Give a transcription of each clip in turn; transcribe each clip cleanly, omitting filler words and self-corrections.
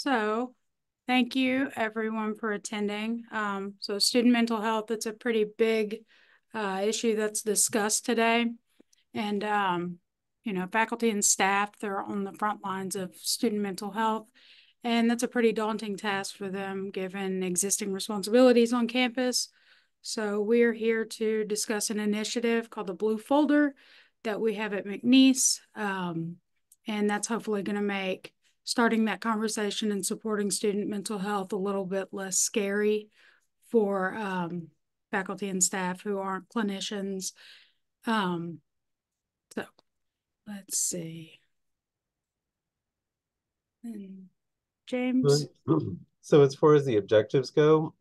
So thank you everyone for attending. So student mental health, it's a pretty big issue that's discussed today. And, faculty and staff, they're on the front lines of student mental health. And that's a pretty daunting task for them given existing responsibilities on campus. So we're here to discuss an initiative called the Blue Folder that we have at McNeese. And that's hopefully going to make starting that conversation and supporting student mental health a little bit less scary for faculty and staff who aren't clinicians. So let's see. And James. So as far as the objectives go,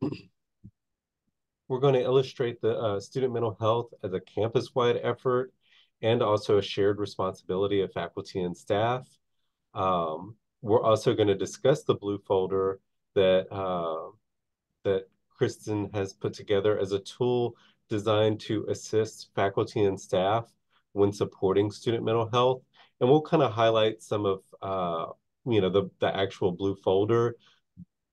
we're going to illustrate the student mental health as a campus-wide effort and also a shared responsibility of faculty and staff. We're also going to discuss the Blue Folder that Kristin has put together as a tool designed to assist faculty and staff when supporting student mental health. And we'll kind of highlight some of the actual Blue Folder,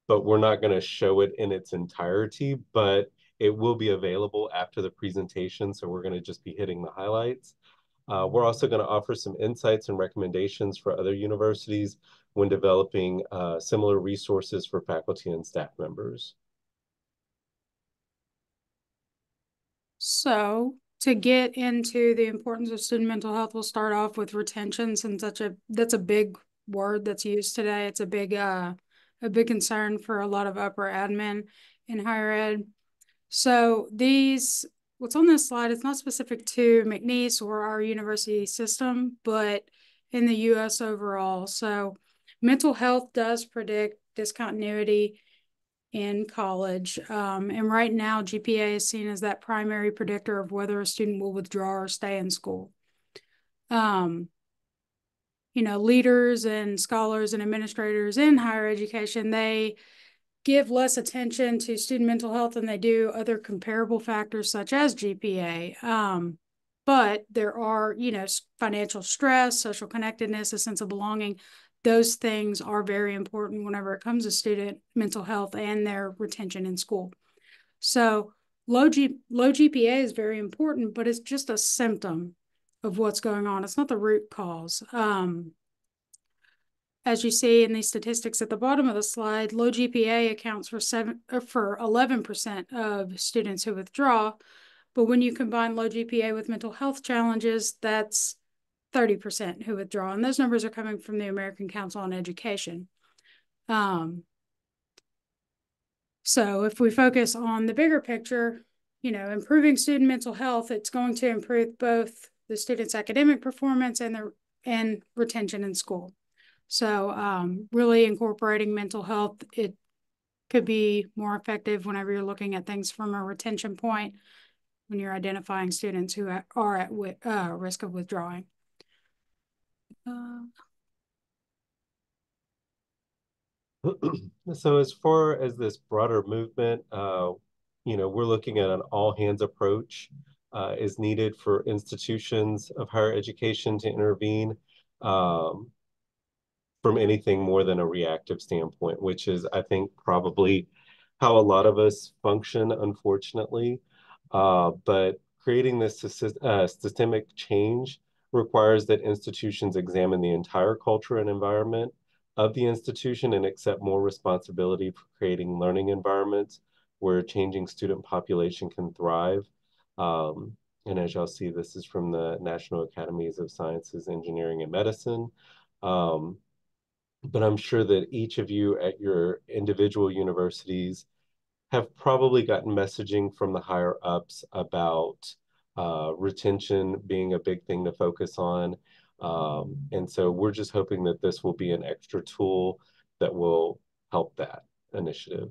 but we're not going to show it in its entirety, but it will be available after the presentation. So we're going to just be hitting the highlights. We're also going to offer some insights and recommendations for other universities when developing similar resources for faculty and staff members. So to get into the importance of student mental health, we'll start off with retention, since that's a big word that's used today. It's a big concern for a lot of upper admin in higher ed. So what's on this slide, it's not specific to McNeese or our university system, but in the US overall. So mental health does predict discontinuity in college. And right now, GPA is seen as that primary predictor of whether a student will withdraw or stay in school. Leaders and scholars and administrators in higher education, they give less attention to student mental health than they do other comparable factors such as GPA. But there are, financial stress, social connectedness, a sense of belonging. Those things are very important whenever it comes to student mental health and their retention in school. So low GPA is very important, but it's just a symptom of what's going on. It's not the root cause. As you see in these statistics at the bottom of the slide, low GPA accounts for 11% of students who withdraw. But when you combine low GPA with mental health challenges, that's 30% who withdraw. And those numbers are coming from the American Council on Education. So if we focus on the bigger picture, improving student mental health, it's going to improve both the students' academic performance and retention in school. So really incorporating mental health, it could be more effective whenever you're looking at things from a retention point, when you're identifying students who are at risk of withdrawing. So as far as this broader movement, we're looking at an all-hands approach is needed for institutions of higher education to intervene from anything more than a reactive standpoint, which is, I think, probably how a lot of us function, unfortunately. But creating this systemic change requires that institutions examine the entire culture and environment of the institution and accept more responsibility for creating learning environments where a changing student population can thrive. And as y'all see, this is from the National Academies of Sciences, Engineering, and Medicine. But I'm sure that each of you at your individual universities have probably gotten messaging from the higher ups about retention being a big thing to focus on. And so we're just hoping that this will be an extra tool that will help that initiative.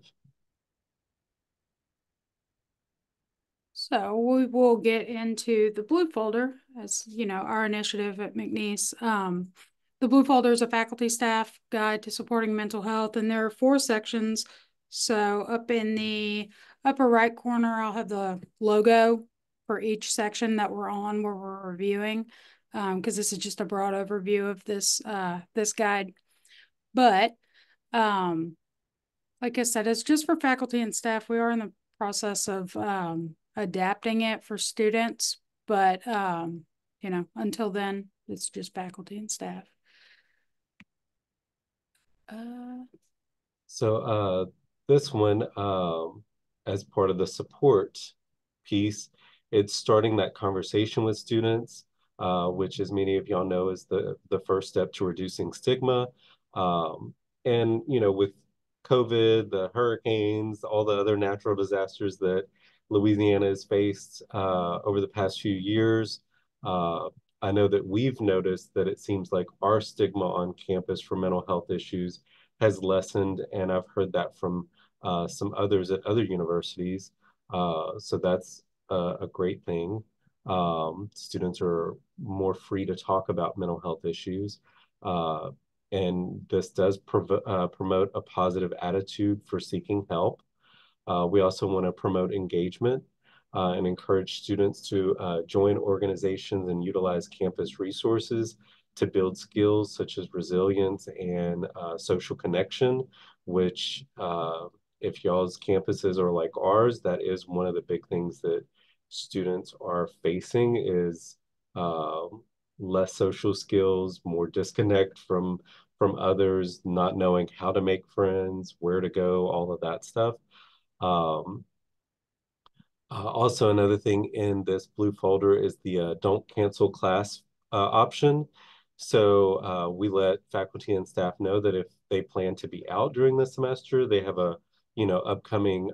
So we will get into the Blue Folder, as our initiative at McNeese. The Blue Folder is a faculty staff guide to supporting mental health, and there are 4 sections. So up in the upper right corner, I'll have the logo for each section that we're on where we're reviewing, because this is just a broad overview of this guide. But Like I said, it's just for faculty and staff. We are in the process of adapting it for students, but until then, it's just faculty and staff. So this one, as part of the support piece, it's starting that conversation with students, which, as many of y'all know, is the first step to reducing stigma. And with COVID, the hurricanes, all the other natural disasters that Louisiana has faced over the past few years, I know that we've noticed that it seems like our stigma on campus for mental health issues has lessened, and I've heard that from some others at other universities. So that's a great thing. Students are more free to talk about mental health issues. And this does promote a positive attitude for seeking help. We also want to promote engagement and encourage students to join organizations and utilize campus resources to build skills such as resilience and social connection, which if y'all's campuses are like ours, that is one of the big things that students are facing is less social skills, more disconnect from others, not knowing how to make friends, where to go, all of that stuff. Um, Also, another thing in this blue folder is the don't cancel class option. So we let faculty and staff know that if they plan to be out during the semester, they have a, upcoming,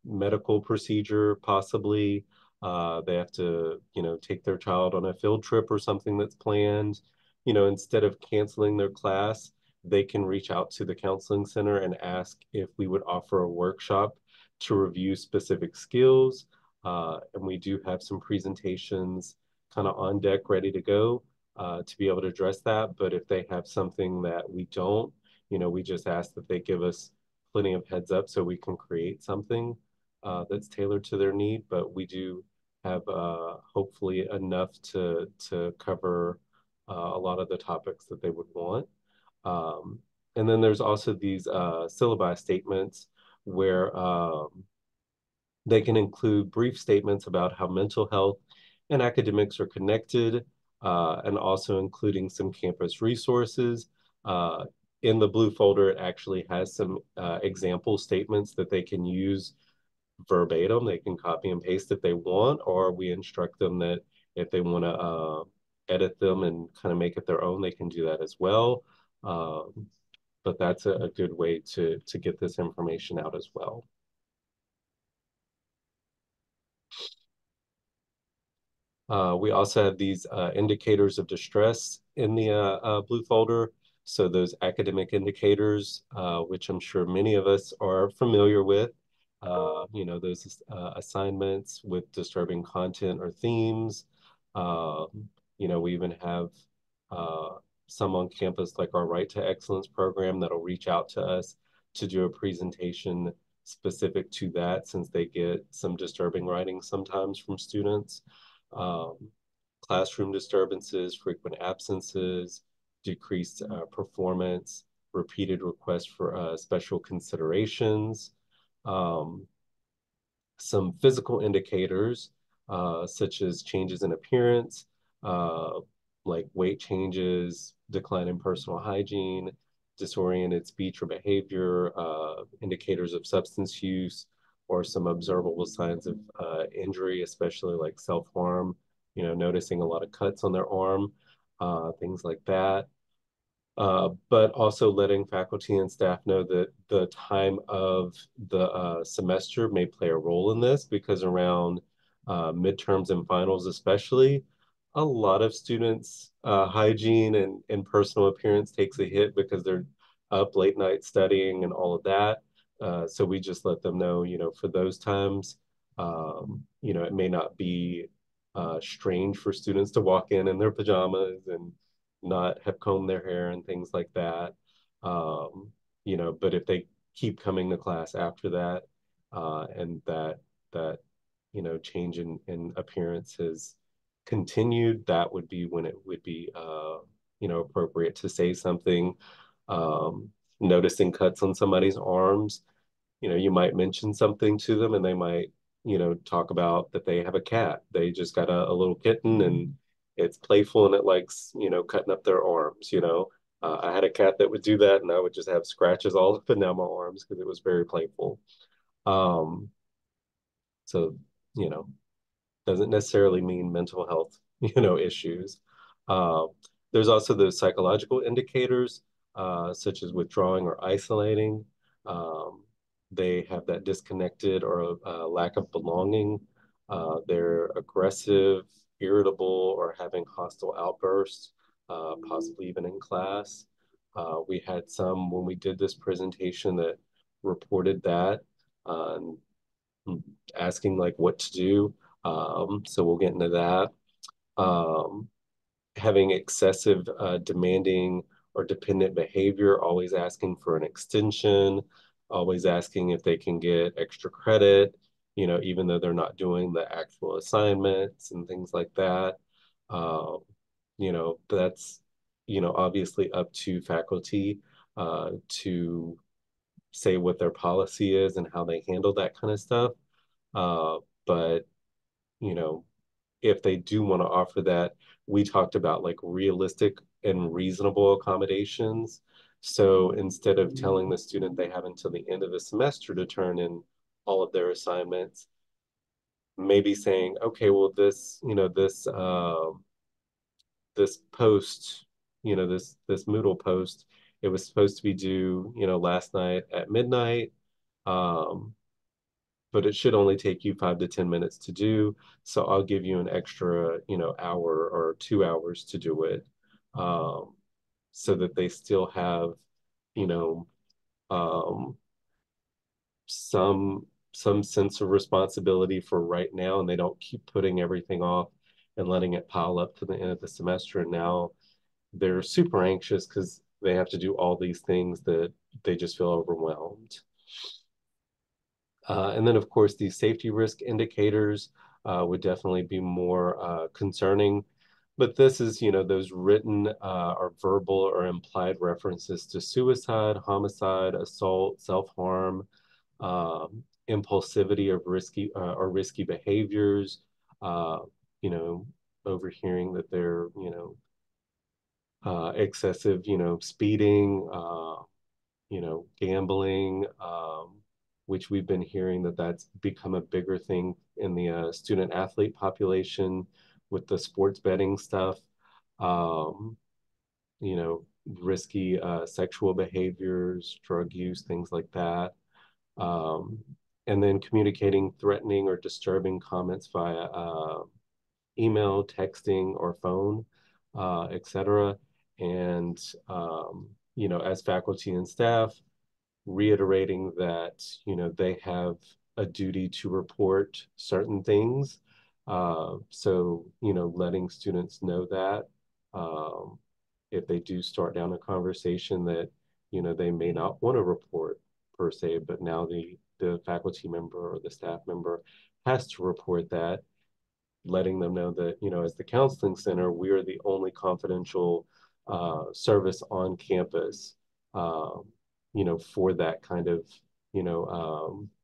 medical procedure possibly. They have to, take their child on a field trip or something that's planned. Instead of canceling their class, they can reach out to the counseling center and ask if we would offer a workshop to review specific skills. And we do have some presentations kind of on deck ready to go to be able to address that. But if they have something that we don't, we just ask that they give us plenty of heads up so we can create something that's tailored to their need. But we do have hopefully enough to cover a lot of the topics that they would want. Um, and then there's also these syllabi statements where they can include brief statements about how mental health and academics are connected, and also including some campus resources. In the blue folder, it actually has some example statements that they can use verbatim. They can copy and paste if they want, or we instruct them that if they want to edit them and kind of make it their own, they can do that as well. But that's a good way to get this information out as well. We also have these indicators of distress in the blue folder. So those academic indicators, which I'm sure many of us are familiar with, those assignments with disturbing content or themes. We even have some on campus like our Right to Excellence program that'll reach out to us to do a presentation specific to that, since they get some disturbing writing sometimes from students. Um, Classroom disturbances, frequent absences, decreased performance, repeated requests for special considerations, um, some physical indicators such as changes in appearance, uh, like weight changes, decline in personal hygiene, disoriented speech or behavior, indicators of substance use, or some observable signs of injury, especially like self-harm, noticing a lot of cuts on their arm, things like that. But also letting faculty and staff know that the time of the semester may play a role in this, because around midterms and finals especially, a lot of students' hygiene and personal appearance takes a hit because they're up late night studying and all of that. So we just let them know, for those times, it may not be strange for students to walk in their pajamas and not have combed their hair and things like that. Um, but if they keep coming to class after that, and that change in appearance has continued, that would be when it would be appropriate to say something. um, noticing cuts on somebody's arms. You might mention something to them and they might, talk about that they have a cat. They just got a little kitten and it's playful and it likes, cutting up their arms. I had a cat that would do that and I would just have scratches all up and down my arms because it was very playful. Um, so, you know, doesn't necessarily mean mental health, issues. Uh, there's also those psychological indicators, such as withdrawing or isolating. Um, they have that disconnected or lack of belonging. They're aggressive, irritable, or having hostile outbursts, possibly even in class. We had some when we did this presentation that reported that. Uh, Asking like what to do. So we'll get into that. Um, Having excessive demanding or dependent behavior, always asking for an extension, always asking if they can get extra credit, even though they're not doing the actual assignments and things like that. Um, that's, obviously up to faculty to say what their policy is and how they handle that kind of stuff. But you know, if they do want to offer that, we talked about like realistic and reasonable accommodations. So instead of telling the student they have until the end of the semester to turn in all of their assignments, maybe saying, okay, well, this post, this Moodle post, it was supposed to be due, last night at midnight. Um, but it should only take you 5 to 10 minutes to do. So I'll give you an extra, hour or 2 hours to do it, um, so that they still have, you know, um, some some sense of responsibility for right now, and they don't keep putting everything off and letting it pile up to the end of the semester. And now they're super anxious because they have to do all these things that they just feel overwhelmed. And then, of course, these safety risk indicators would definitely be more concerning. But this is, those written or verbal or implied references to suicide, homicide, assault, self-harm, impulsivity of risky behaviors, uh, you know, overhearing that they're, excessive, speeding, gambling, which we've been hearing that that's become a bigger thing in the student athlete population with the sports betting stuff, um, risky sexual behaviors, drug use, things like that. Um, and then communicating threatening or disturbing comments via email, texting, or phone, etc. And, as faculty and staff, reiterating that, they have a duty to report certain things. So, letting students know that if they do start down a conversation that, they may not want to report per se, but now the faculty member or the staff member has to report that, letting them know that, as the counseling center, we are the only confidential service on campus, um, for that kind of,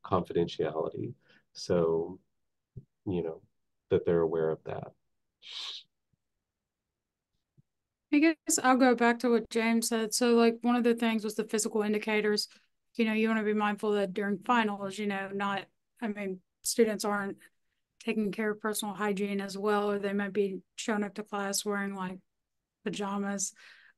confidentiality. So, you know, that they're aware of that. I guess I'll go back to what James said. So, like, one of the things was the physical indicators. You want to be mindful that during finals, students aren't taking care of personal hygiene as well, or they might be showing up to class wearing like pajamas.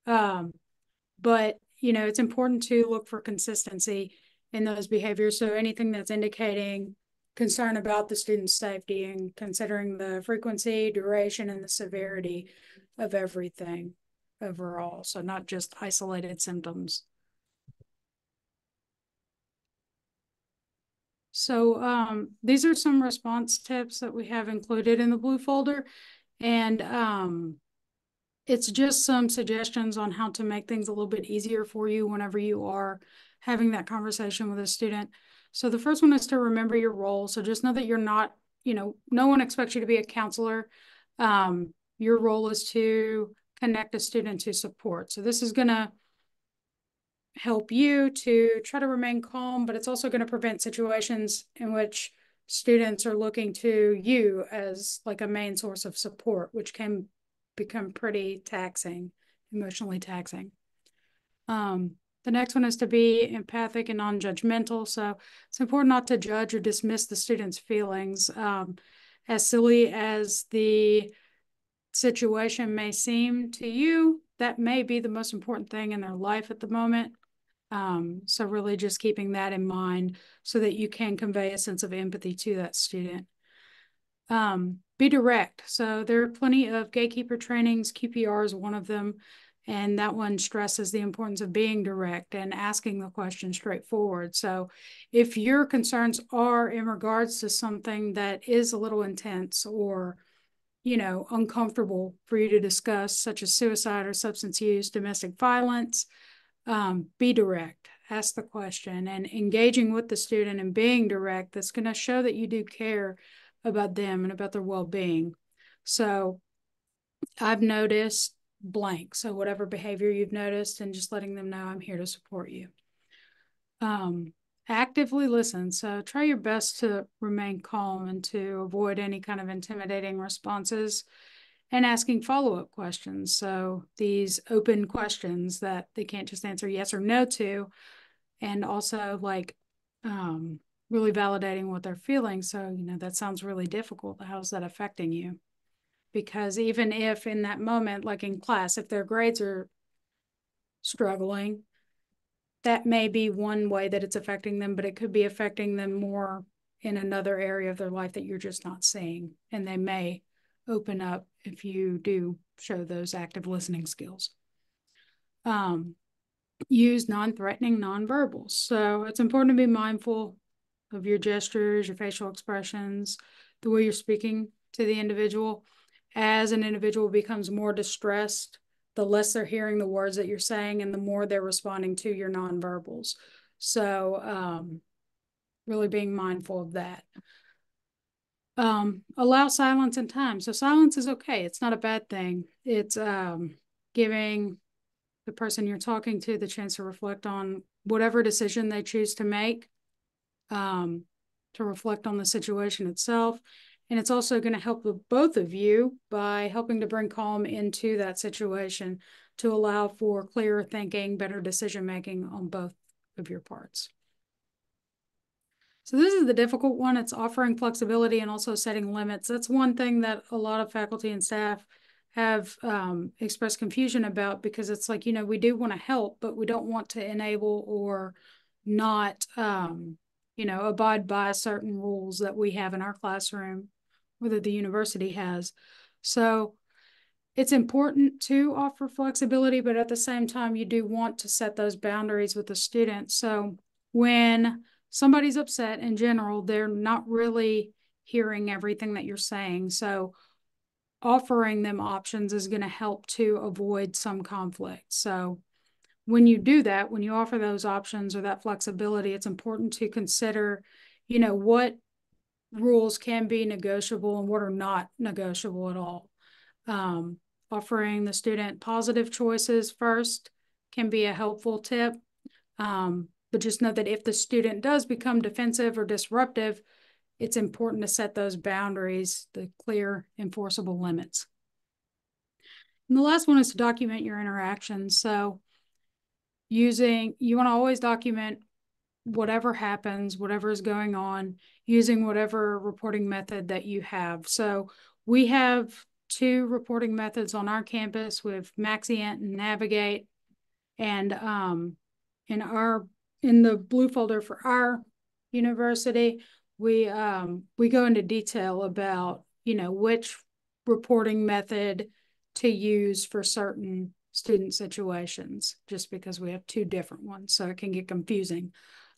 But, it's important to look for consistency in those behaviors. So anything that's indicating concern about the student's safety and considering the frequency, duration, and the severity of everything overall. So not just isolated symptoms. So these are some response tips that we have included in the blue folder. And it's just some suggestions on how to make things a little bit easier for you whenever you are having that conversation with a student. So the first one is to remember your role. So just know that you're not, no one expects you to be a counselor. Your role is to connect a student to support. So this is going to help you to try to remain calm, but it's also going to prevent situations in which students are looking to you as like a main source of support, which can become pretty taxing, emotionally taxing. The next one is to be empathic and non-judgmental. So it's important not to judge or dismiss the student's feelings. As silly as the situation may seem to you, that may be the most important thing in their life at the moment. So really just keeping that in mind so that you can convey a sense of empathy to that student. Be direct. So there are plenty of gatekeeper trainings. QPR is one of them. And that one stresses the importance of being direct and asking the question straightforward. So if your concerns are in regards to something that is a little intense or, you know, uncomfortable for you to discuss, such as suicide or substance use, domestic violence, be direct, ask the question, and engaging with the student and being direct, that's going to show that you do care about them and about their well-being. So I've noticed blank. So whatever behavior you've noticed, and just letting them know I'm here to support you. Actively listen. So try your best to remain calm and to avoid any kind of intimidating responses and asking follow-up questions. So these open questions that they can't just answer yes or no to, and also like really validating what they're feeling. So, you know, that sounds really difficult. How's that affecting you? Because even if in that moment, like in class, if their grades are struggling, that may be one way that it's affecting them, but it could be affecting them more in another area of their life that you're just not seeing. And they may open up if you do show those active listening skills. Use non-threatening nonverbals. So it's important to be mindful of your gestures, your facial expressions, the way you're speaking to the individual. As an individual becomes more distressed, the less they're hearing the words that you're saying and the more they're responding to your nonverbals. So really being mindful of that. Allow silence and time. So silence is okay. It's not a bad thing. It's giving the person you're talking to the chance to reflect on whatever decision they choose to make, to reflect on the situation itself. And it's also going to help the both of you by helping to bring calm into that situation to allow for clearer thinking, better decision making on both of your parts. So this is the difficult one. It's offering flexibility and also setting limits. That's one thing that a lot of faculty and staff have expressed confusion about, because it's like, you know, we do want to help, but we don't want to enable or not, you know, abide by certain rules that we have in our classroom, whether the university has. So it's important to offer flexibility, but at the same time, you do want to set those boundaries with the students. So when somebody's upset in general, they're not really hearing everything that you're saying. So offering them options is going to help to avoid some conflict. So when you do that, when you offer those options or that flexibility, it's important to consider, you know, what rules can be negotiable and what are not negotiable at all. Offering the student positive choices first can be a helpful tip. But just know that if the student does become defensive or disruptive, it's important to set those boundaries, the clear enforceable limits. And the last one is to document your interactions. So you want to always document whatever happens, whatever is going on, using whatever reporting method that you have. So we have 2 reporting methods on our campus with Maxient and Navigate. And in the blue folder for our university, we go into detail about, you know, which reporting method to use for certain student situations, just because we have 2 different ones, so it can get confusing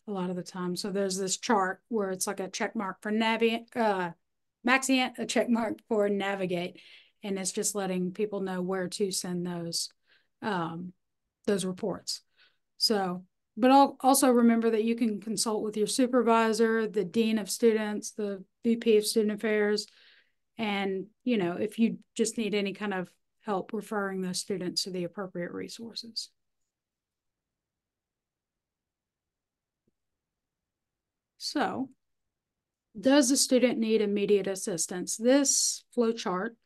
a lot of the time. So there's this chart where it's like a check mark for Maxient, a check mark for Navigate, and it's just letting people know where to send those reports. So, but I'll also remember that you can consult with your supervisor, the dean of students, the VP of student affairs, and, you know, if you just need any kind of help referring those students to the appropriate resources. So, does the student need immediate assistance? This flow chart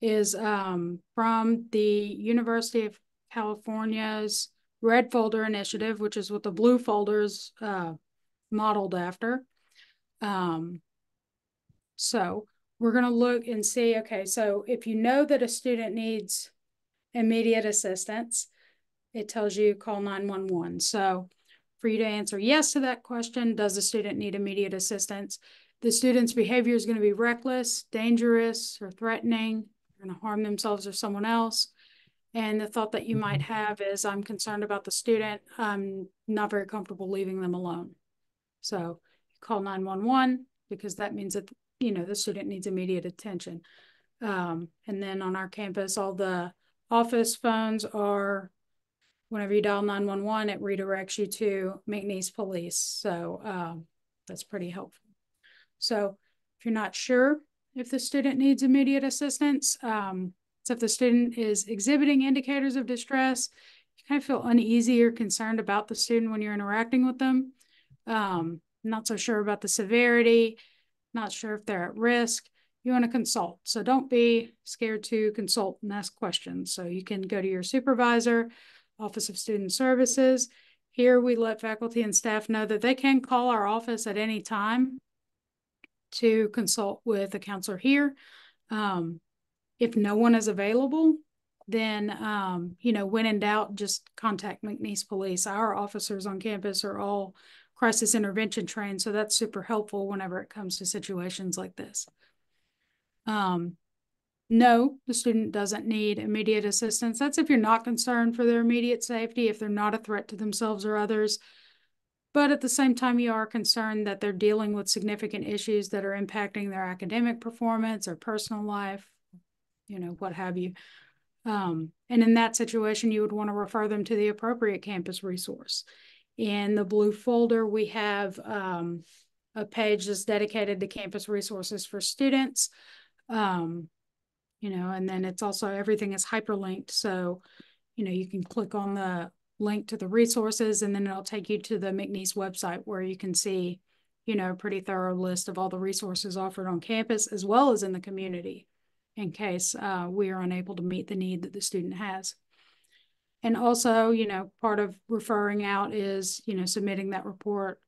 is from the University of California's Red Folder Initiative, which is what the blue folders modeled after. So we're going to look and see, okay, so if you know that a student needs immediate assistance, it tells you call 911. So for you to answer yes to that question, does the student need immediate assistance? The student's behavior is going to be reckless, dangerous, or threatening, going to harm themselves or someone else. And the thought that you might have is, I'm concerned about the student. I'm not very comfortable leaving them alone. So call 911 because that means that, you know, the student needs immediate attention. And then on our campus, all the office phones are, whenever you dial 911, it redirects you to McNeese Police. So that's pretty helpful. So if you're not sure if the student needs immediate assistance, so if the student is exhibiting indicators of distress, you kind of feel uneasy or concerned about the student when you're interacting with them. Not so sure about the severity, not sure if they're at risk, you want to consult. So don't be scared to consult and ask questions. So you can go to your supervisor, Office of Student Services. Here we let faculty and staff know that they can call our office at any time to consult with a counselor here. If no one is available, then, you know, when in doubt, just contact McNeese Police. Our officers on campus are all crisis intervention trained, so that's super helpful whenever it comes to situations like this. No, the student doesn't need immediate assistance. That's if you're not concerned for their immediate safety, if they're not a threat to themselves or others. But at the same time, you are concerned that they're dealing with significant issues that are impacting their academic performance or personal life, you know, what have you. And in that situation, you would want to refer them to the appropriate campus resource. In the blue folder, we have a page that's dedicated to campus resources for students. You know, and then it's also, everything is hyperlinked. So, you know, you can click on the link to the resources and then it'll take you to the McNeese website where you can see, you know, a pretty thorough list of all the resources offered on campus as well as in the community in case we are unable to meet the need that the student has. And also, you know, part of referring out is, you know, submitting that report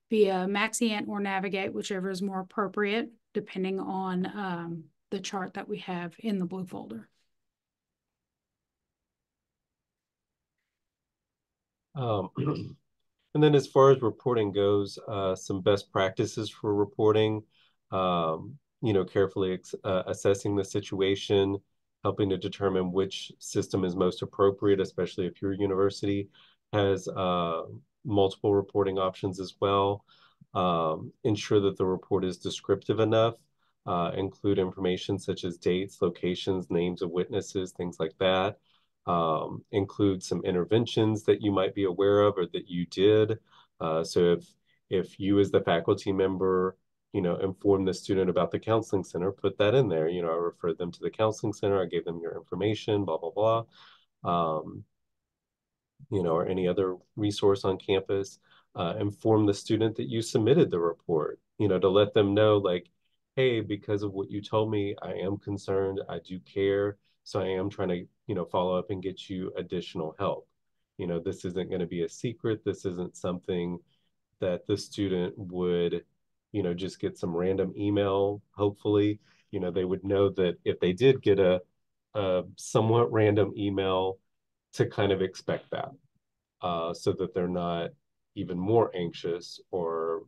via Maxient or Navigate, whichever is more appropriate, depending on the chart that we have in the blue folder. And then as far as reporting goes, some best practices for reporting, you know, carefully assessing the situation, helping to determine which system is most appropriate, especially if your university has multiple reporting options as well. Ensure that the report is descriptive enough, include information such as dates, locations, names of witnesses, things like that. Include some interventions that you might be aware of or that you did. So if you as the faculty member, you know, inform the student about the counseling center, put that in there. You know, I referred them to the counseling center. I gave them your information, blah, blah, blah. You know, or any other resource on campus. Inform the student that you submitted the report, you know, to let them know like, hey, because of what you told me, I am concerned, I do care. So I am trying to, you know, follow up and get you additional help. You know, this isn't going to be a secret. This isn't something that the student would, you know, just get some random email. Hopefully, you know, they would know that if they did get a somewhat random email, to kind of expect that, so that they're not even more anxious or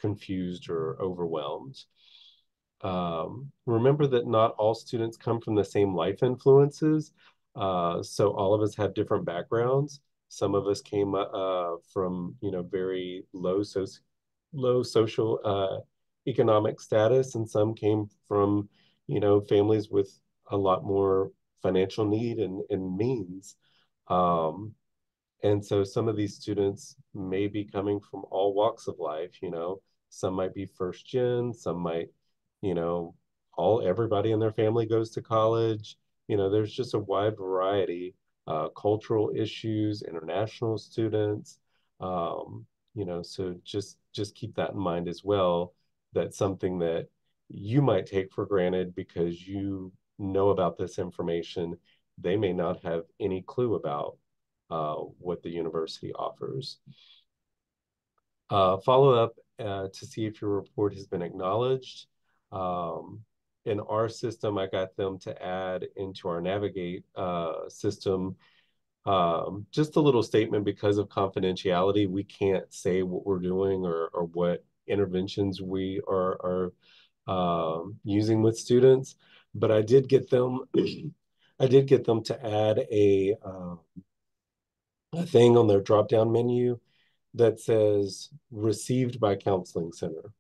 confused or overwhelmed. Remember that not all students come from the same life influences. So all of us have different backgrounds. Some of us came from, you know, very low social economic status, and some came from, you know, families with a lot more financial need and means. Um, and so some of these students may be coming from all walks of life, you know, some might be first gen, some might, you know, everybody in their family goes to college. You know, there's just a wide variety, cultural issues, international students. So just keep that in mind as well. That's something that you might take for granted because you know about this information. They may not have any clue about what the university offers. Follow up to see if your report has been acknowledged. Um, in our system, I got them to add into our Navigate system just a little statement because of confidentiality. We can't say what we're doing or what interventions we are using with students, but I did get them. I did get them to add a thing on their drop-down menu that says received by counseling center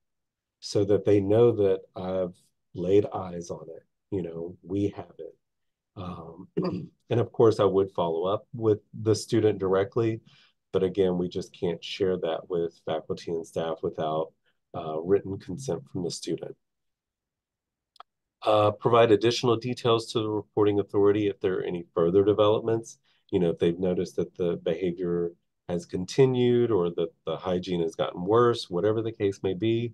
so that they know that I've laid eyes on it. We have it. And of course, I would follow up with the student directly, but again, we just can't share that with faculty and staff without written consent from the student. Provide additional details to the reporting authority if there are any further developments. If they've noticed that the behavior has continued or that the hygiene has gotten worse, whatever the case may be,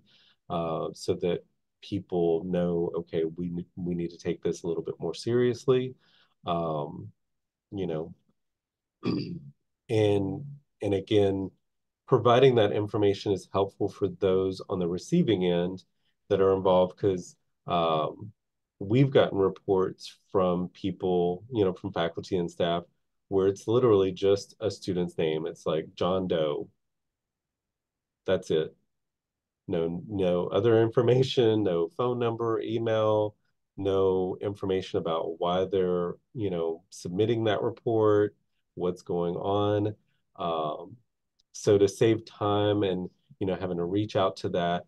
so that people know, okay, we need to take this a little bit more seriously. Um, you know, and and again, providing that information is helpful for those on the receiving end that are involved because we've gotten reports from people, from faculty and staff, where it's literally just a student's name. It's like John Doe. That's it. No other information, no phone number, email, no information about why they're, submitting that report, what's going on. So to save time and, having to reach out to that,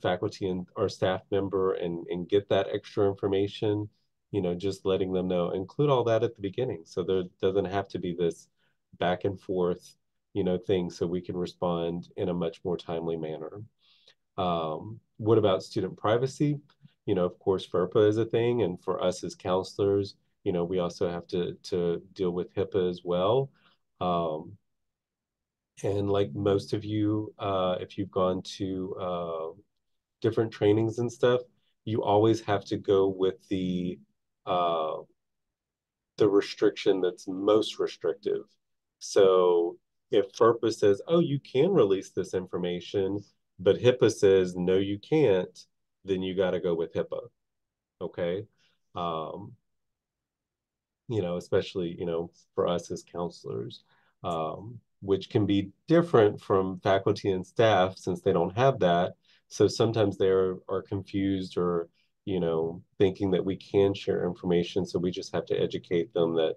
faculty and our staff member and get that extra information, just letting them know, include all that at the beginning. So there doesn't have to be this back and forth, thing so we can respond in a much more timely manner. What about student privacy? Of course, FERPA is a thing, and for us as counselors, we also have to deal with HIPAA as well. And like most of you, if you've gone to different trainings and stuff, you always have to go with uh, the restriction that's most restrictive. So if FERPA says, oh, you can release this information, but HIPAA says, no, you can't, then you got to go with HIPAA. Okay. Um, especially, for us as counselors, which can be different from faculty and staff since they don't have that. So sometimes they are confused or, thinking that we can share information. So we just have to educate them that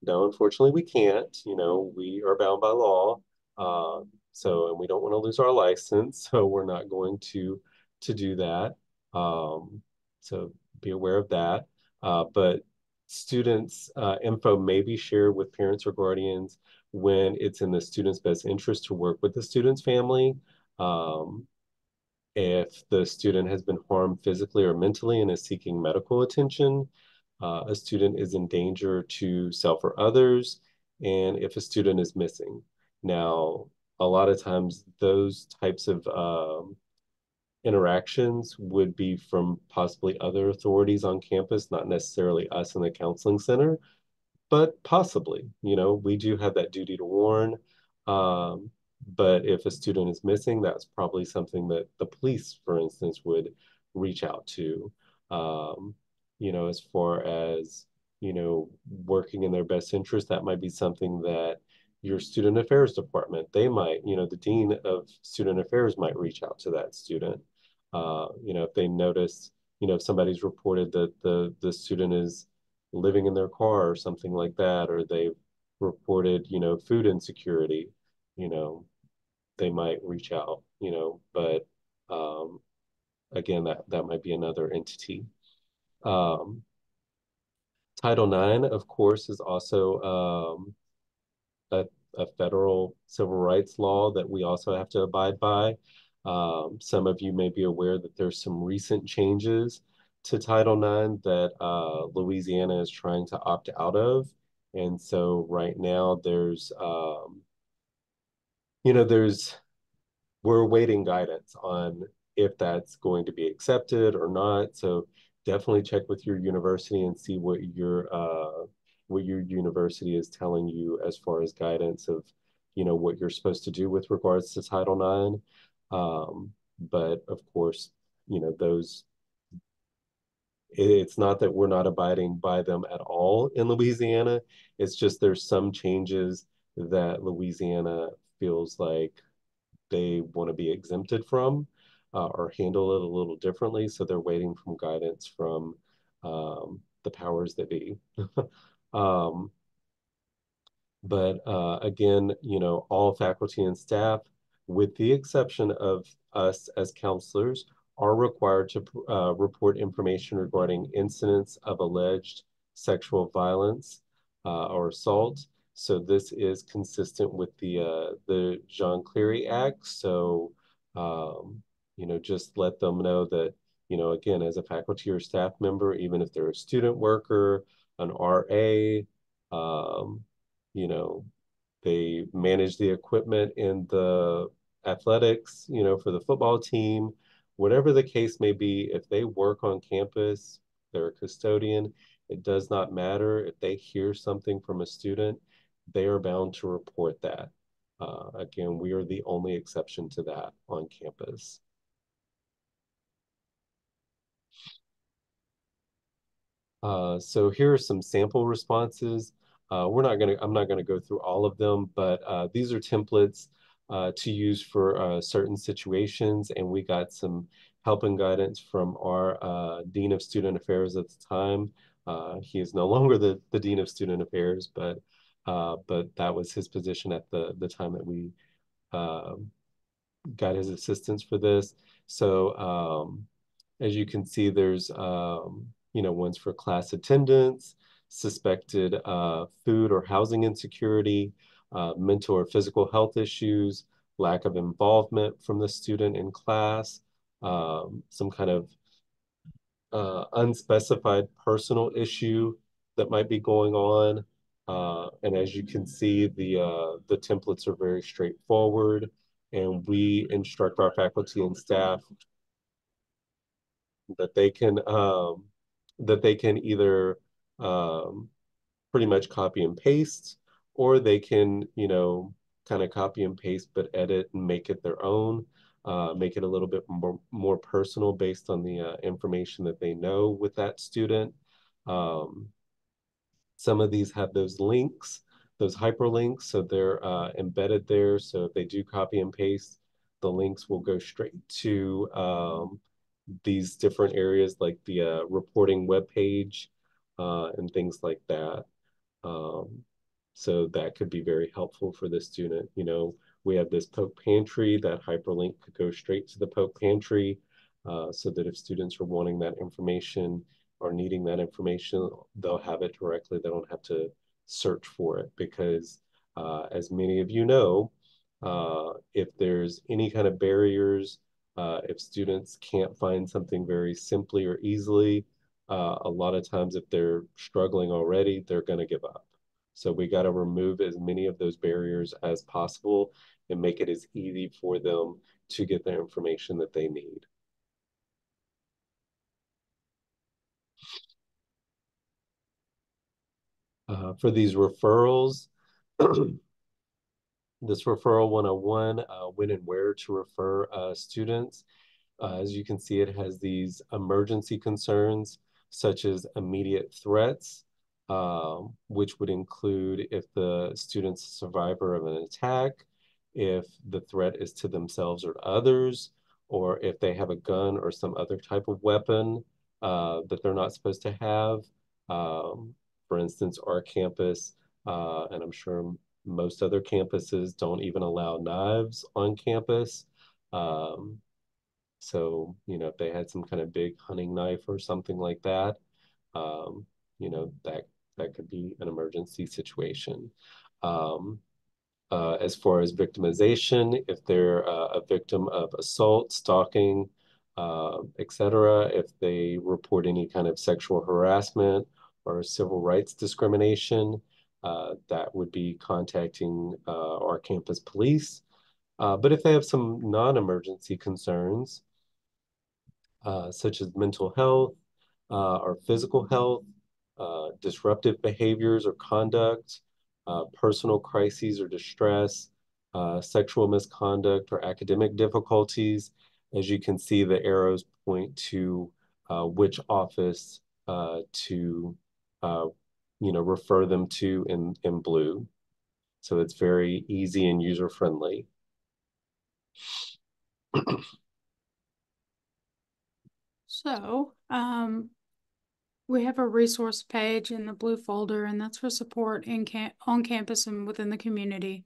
no, unfortunately we can't. We are bound by law. And we don't want to lose our license. So we're not going to do that. So be aware of that. But students' info may be shared with parents or guardians when it's in the student's best interest to work with the student's family. Um, if the student has been harmed physically or mentally and is seeking medical attention, a student is in danger to self or others, and if a student is missing. Now, a lot of times those types of interactions would be from possibly other authorities on campus, not necessarily us in the counseling center, but possibly, we do have that duty to warn. Um, but if a student is missing, that's probably something that the police, for instance, would reach out to. Um, as far as, working in their best interest, that might be something that your student affairs department, they might, the dean of student affairs might reach out to that student. If they notice, if somebody's reported that the student is living in their car or something like that, or they've reported, food insecurity, you know, they might reach out, but again, that might be another entity. Um, Title IX, of course, is also a, a federal civil rights law that we also have to abide by. Some of you may be aware that there's some recent changes to Title IX that Louisiana is trying to opt out of. And so right now there's we're awaiting guidance on if that's going to be accepted or not. So definitely check with your university and see what your university is telling you as far as guidance of, what you're supposed to do with regards to Title IX. But of course, those it's not that we're not abiding by them at all in Louisiana. It's just there's some changes that Louisiana feels like they want to be exempted from, or handle it a little differently. So they're waiting from guidance from the powers that be. um, but again, all faculty and staff, with the exception of us as counselors, are required to report information regarding incidents of alleged sexual violence or assault. So this is consistent with the John Cleary Act. So just let them know that, again, as a faculty or staff member, even if they're a student worker, an RA, um, you know, they manage the equipment in the athletics, for the football team, whatever the case may be. If they work on campus, they're a custodian. It does not matter if they hear something from a student, they are bound to report that. Again, we are the only exception to that on campus. So here are some sample responses. I'm not gonna go through all of them, but these are templates to use for certain situations, and we got some help and guidance from our Dean of Student Affairs at the time. He is no longer the Dean of Student Affairs, but that was his position at the time that we uh, got his assistance for this. So as you can see, there's ones for class attendance, suspected food or housing insecurity, mental or physical health issues, lack of involvement from the student in class, some kind of unspecified personal issue that might be going on. And as you can see, the templates are very straightforward, and we instruct our faculty and staff that they can either um, pretty much copy and paste, or they can, kind of copy and paste but edit and make it their own, make it a little bit more personal based on the information that they know with that student. Um, some of these have those links, those hyperlinks, so they're embedded there. So if they do copy and paste, the links will go straight to these different areas like the reporting webpage and things like that. Um, so that could be very helpful for the student. We have this Poke Pantry, that hyperlink could go straight to the Poke Pantry, so that if students are wanting that information or needing that information, they'll have it directly. They don't have to search for it because, as many of you know, if there's any kind of barriers, if students can't find something very simply or easily, a lot of times if they're struggling already, they're going to give up. So we got to remove as many of those barriers as possible and make it as easy for them to get the information that they need. For these referrals, this referral 101, when and where to refer students. As you can see, it has these emergency concerns, such as immediate threats, which would include if the student's a survivor of an attack, if the threat is to themselves or others, or if they have a gun or some other type of weapon that they're not supposed to have. For instance, our campus, and I'm sure most other campuses don't even allow knives on campus. Um, so, if they had some kind of big hunting knife or something like that, um, that could be an emergency situation. Um, as far as victimization, if they're a victim of assault, stalking, etc., if they report any kind of sexual harassment or civil rights discrimination, that would be contacting our campus police. But if they have some non-emergency concerns, such as mental health or physical health, disruptive behaviors or conduct, personal crises or distress, sexual misconduct or academic difficulties. As you can see, the arrows point to which office to refer them to in blue. So it's very easy and user-friendly. So, we have a resource page in the blue folder, and that's for support on campus and within the community.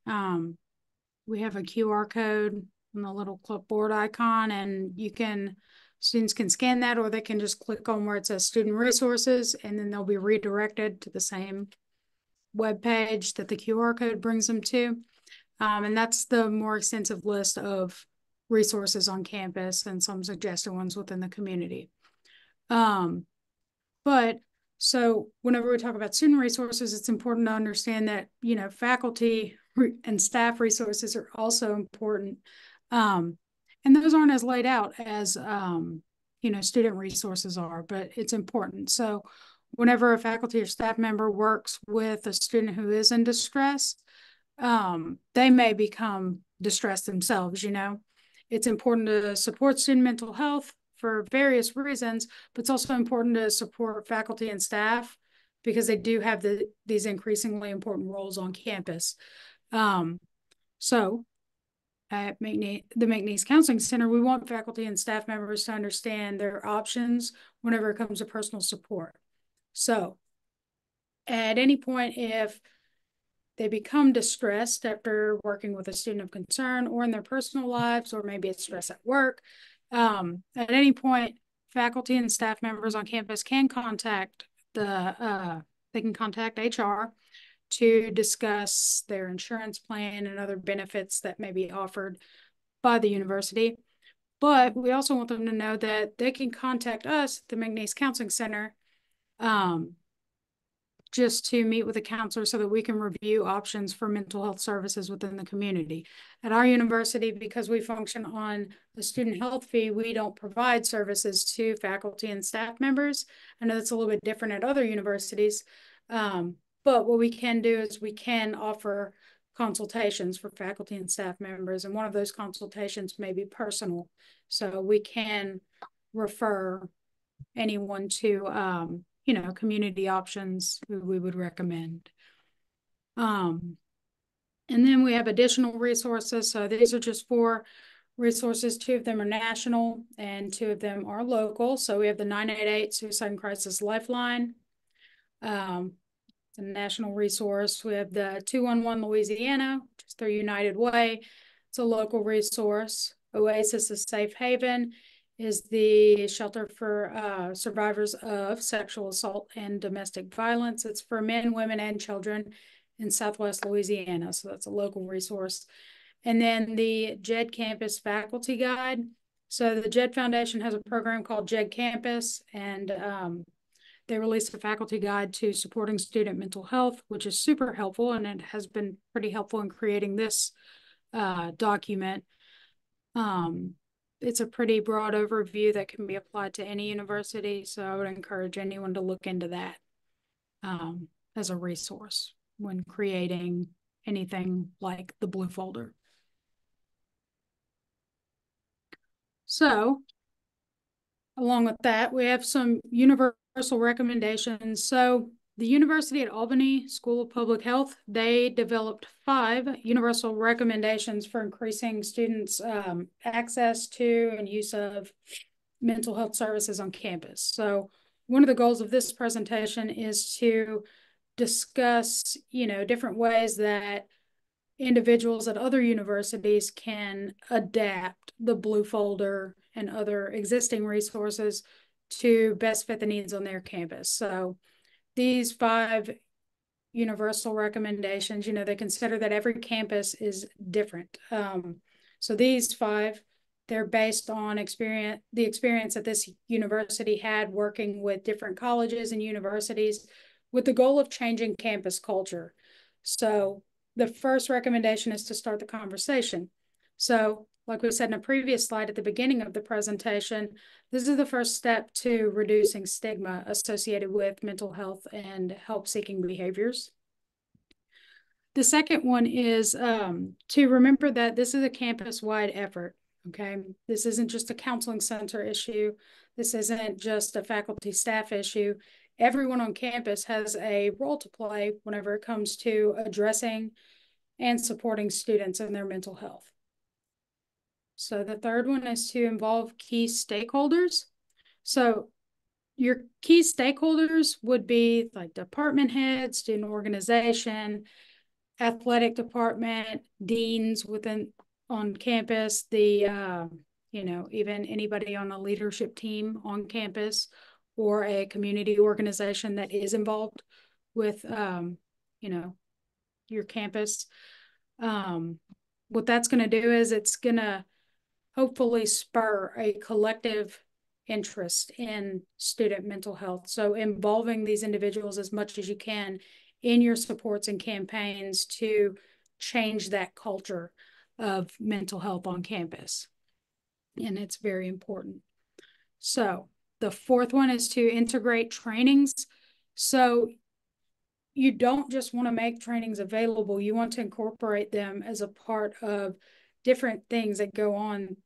We have a QR code on the little clipboard icon, and students can scan that, or they can just click on where it says student resources, and then they'll be redirected to the same web page that the QR code brings them to. And that's the more extensive list of resources on campus and some suggested ones within the community. But so whenever we talk about student resources, it's important to understand that, faculty and staff resources are also important. And those aren't as laid out as, student resources are, but it's important. So whenever a faculty or staff member works with a student who is in distress, they may become distressed themselves. It's important to support student mental health for various reasons, but it's also important to support faculty and staff because they do have these increasingly important roles on campus. So at the McNeese Counseling Center, we want faculty and staff members to understand their options whenever it comes to personal support. So at any point, if they become distressed after working with a student of concern or in their personal lives, or maybe it's stress at work, at any point, faculty and staff members on campus can contact HR to discuss their insurance plan and other benefits that may be offered by the university. But we also want them to know that they can contact us, the McNeese Counseling Center, just to meet with a counselor so that we can review options for mental health services within the community. At our university, because we function on the student health fee, we don't provide services to faculty and staff members. I know that's a little bit different at other universities, but what we can do is we can offer consultations for faculty and staff members, and one of those consultations may be personal. So we can refer anyone to community options we would recommend. And then we have additional resources. So these are just 4 resources. 2 of them are national and 2 of them are local. So we have the 988 Suicide and Crisis Lifeline, the national resource. We have the 211 Louisiana, which is their United Way. It's a local resource. Oasis is Safe Haven is the shelter for survivors of sexual assault and domestic violence. It's for men, women, and children in Southwest Louisiana. So that's a local resource. And then the JED Campus Faculty Guide. So the JED Foundation has a program called JED Campus, and they released a faculty guide to supporting student mental health, which is super helpful, and it has been pretty helpful in creating this document. It's a pretty broad overview that can be applied to any university, so I would encourage anyone to look into that as a resource when creating anything like the blue folder. So, along with that, we have some universal recommendations. So, the University at Albany School of Public Health, they developed 5 universal recommendations for increasing students' access to and use of mental health services on campus. So one of the goals of this presentation is to discuss, different ways that individuals at other universities can adapt the blue folder and other existing resources to best fit the needs on their campus. So these 5 universal recommendations, they consider that every campus is different. So these 5, they're based on the experience that this university had working with different colleges and universities with the goal of changing campus culture. So the first recommendation is to start the conversation. So like we said in a previous slide at the beginning of the presentation, this is the first step to reducing stigma associated with mental health and help-seeking behaviors. The second one is to remember that this is a campus-wide effort, okay? This isn't just a counseling center issue. This isn't just a faculty staff issue. Everyone on campus has a role to play whenever it comes to addressing and supporting students in their mental health. So the third one is to involve key stakeholders. So your key stakeholders would be like department heads, student organization, athletic department, deans on campus, even anybody on a leadership team on campus, or a community organization that is involved with your campus. What that's going to do is it's going to hopefully spur a collective interest in student mental health. So involving these individuals as much as you can in your supports and campaigns to change that culture of mental health on campus. And it's very important. So the fourth one is to integrate trainings. So you don't just want to make trainings available, you want to incorporate them as a part of different things that go on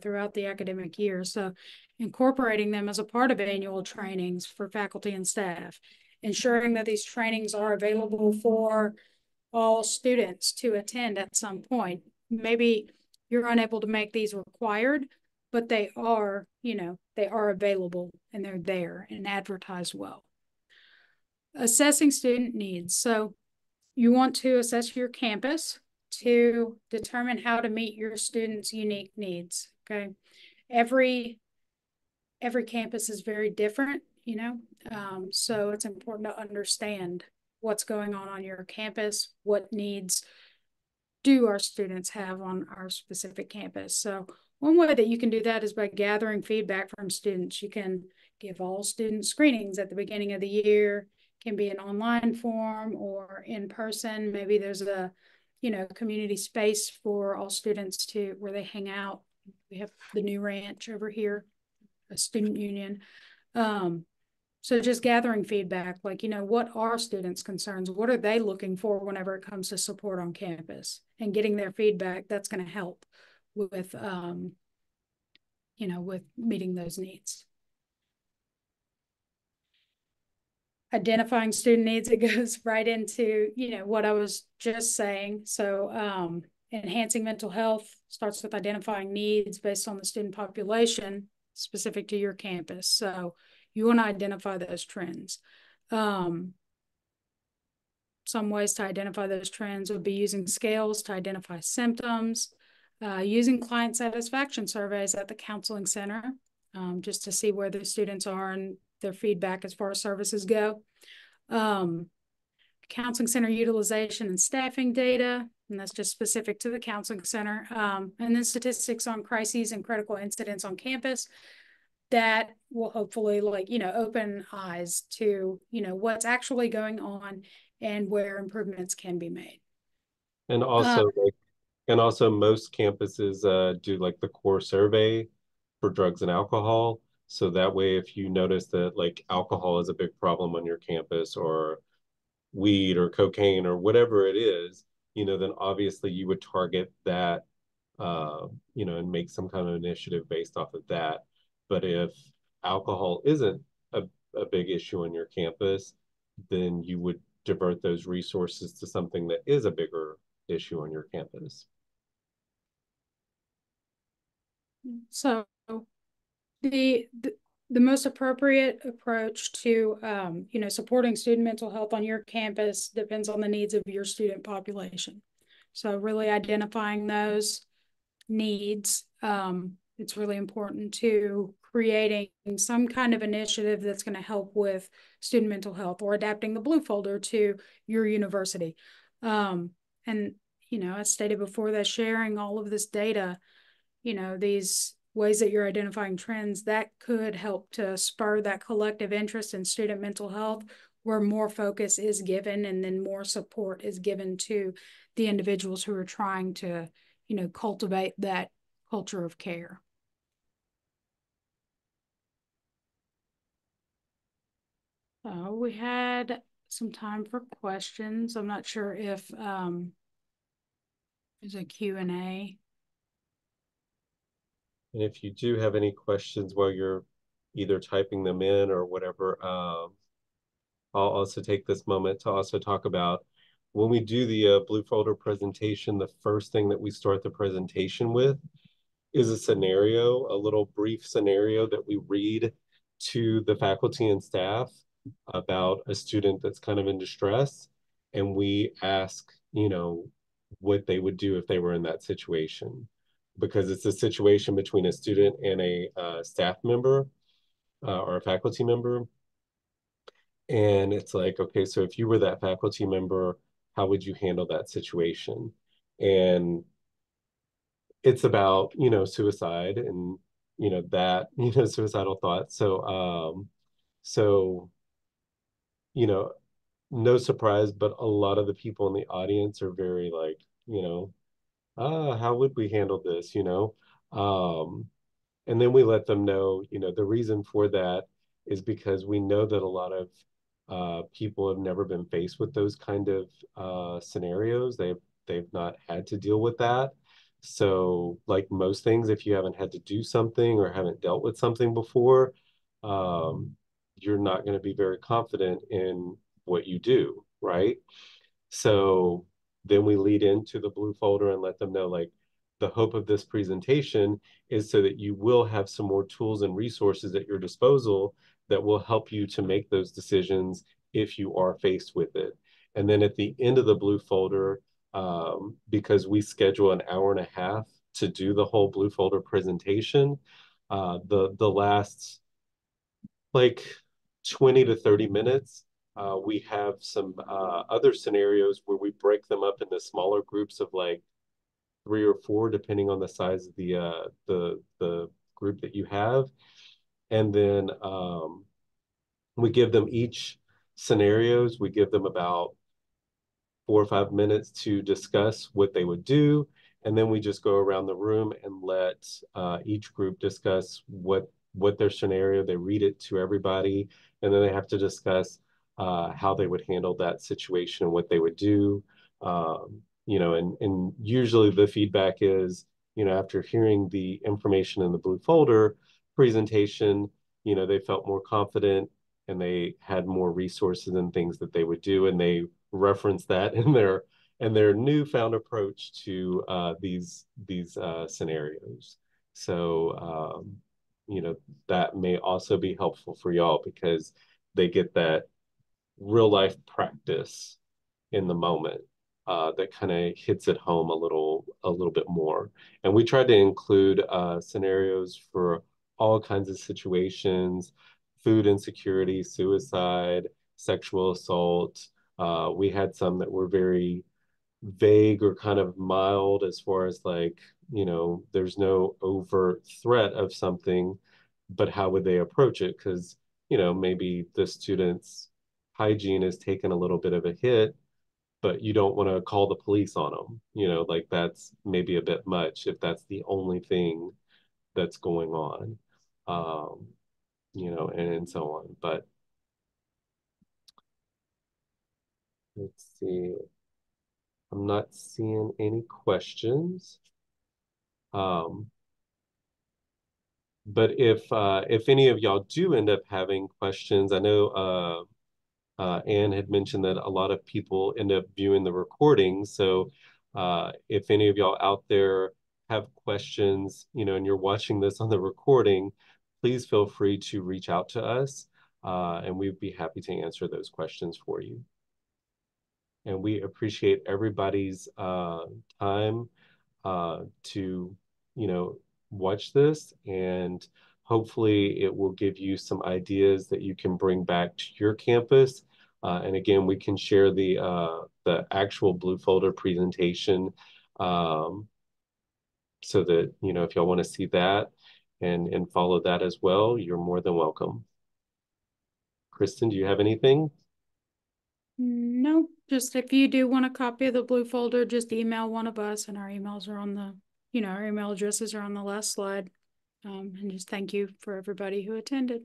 throughout the academic year. So incorporating them as a part of annual trainings for faculty and staff, ensuring that these trainings are available for all students to attend at some point. Maybe you're unable to make these required, but they are available and they're there and advertised well. Assessing student needs. So you want to assess your campus to determine how to meet your students' unique needs, okay? Every campus is very different, so it's important to understand what's going on your campus, what needs do our students have on our specific campus. So one way that you can do that is by gathering feedback from students. You can give all student screenings at the beginning of the year. It can be an online form or in person. Maybe there's a community space for all students where they hang out. We have the new ranch over here, a student union. So just gathering feedback, like, what are students' concerns? What are they looking for whenever it comes to support on campus? And getting their feedback, that's going to help with, with meeting those needs. Identifying student needs, it goes right into, what I was just saying. So enhancing mental health starts with identifying needs based on the student population specific to your campus. So you want to identify those trends. Some ways to identify those trends would be using scales to identify symptoms, using client satisfaction surveys at the counseling center, just to see where the students are and their feedback as far as services go. Counseling center utilization and staffing data, and that's just specific to the counseling center. And then statistics on crises and critical incidents on campus that will hopefully open eyes to, what's actually going on and where improvements can be made. And also most campuses do like the core survey for drugs and alcohol. So that way, if you notice that like alcohol is a big problem on your campus, or weed or cocaine or whatever it is, then obviously you would target that, and make some kind of initiative based off of that. But if alcohol isn't a big issue on your campus, then you would divert those resources to something that is a bigger issue on your campus. So the most appropriate approach to supporting student mental health on your campus depends on the needs of your student population. So really identifying those needs, it's really important to creating some kind of initiative that's going to help with student mental health, or adapting the blue folder to your university. And as stated before, that sharing all of this data, these ways that you're identifying trends that could help to spur that collective interest in student mental health, where more focus is given and then more support is given to the individuals who are trying to, cultivate that culture of care. We had some time for questions. I'm not sure if there's a Q&A. And if you do have any questions while you're either typing them in or whatever, I'll also take this moment to also talk about when we do the Blue Folder presentation, the first thing that we start the presentation with is a scenario, a little brief scenario that we read to the faculty and staff about a student that's kind of in distress. And we ask, what they would do if they were in that situation. Because it's a situation between a student and a staff member or a faculty member. And it's like, okay, so if you were that faculty member, how would you handle that situation? And it's about, suicide and, that, suicidal thoughts. So, you know, no surprise, but a lot of the people in the audience are very like, how would we handle this, Um, and then we let them know, the reason for that is because we know that a lot of people have never been faced with those kind of scenarios. They've not had to deal with that. So, like most things, if you haven't had to do something or haven't dealt with something before, um, you're not going to be very confident in what you do, right? So then we lead into the blue folder and let them know like the hope of this presentation is so that you will have some more tools and resources at your disposal that will help you to make those decisions if you are faced with it. And then at the end of the blue folder, because we schedule an hour and a half to do the whole blue folder presentation, the last like 20 to 30 minutes, we have some other scenarios where we break them up into smaller groups of like 3 or 4, depending on the size of the group that you have. And then we give them each scenarios. We give them about 4 or 5 minutes to discuss what they would do. And then we just go around the room and let each group discuss what their scenario, they read it to everybody, and then they have to discuss how they would handle that situation and what they would do. And usually the feedback is, after hearing the information in the blue folder presentation, they felt more confident and they had more resources and things that they would do, and they reference that in their newfound approach to these scenarios. So that may also be helpful for y'all because they get that real life practice in the moment that kind of hits it home a little bit more. And we try to include scenarios for all kinds of situations: food insecurity, suicide, sexual assault. We had some that were very vague or kind of mild as far as like, there's no overt threat of something, but how would they approach it? Because, maybe the student's hygiene is taken a little bit of a hit, but you don't want to call the police on them. Like that's maybe a bit much if that's the only thing that's going on, um, and so on. But let's see. I'm not seeing any questions. Um, but if any of y'all do end up having questions, I know Anne had mentioned that a lot of people end up viewing the recording. So if any of y'all out there have questions, and you're watching this on the recording, please feel free to reach out to us, and we'd be happy to answer those questions for you. And we appreciate everybody's time to, watch this, and hopefully it will give you some ideas that you can bring back to your campus. And again, we can share the actual blue folder presentation so that, if y'all want to see that and follow that as well, you're more than welcome. Kristin, do you have anything? No, just if you do want a copy of the blue folder, just email one of us, and our emails are on the, our email addresses are on the last slide. And just thank you for everybody who attended.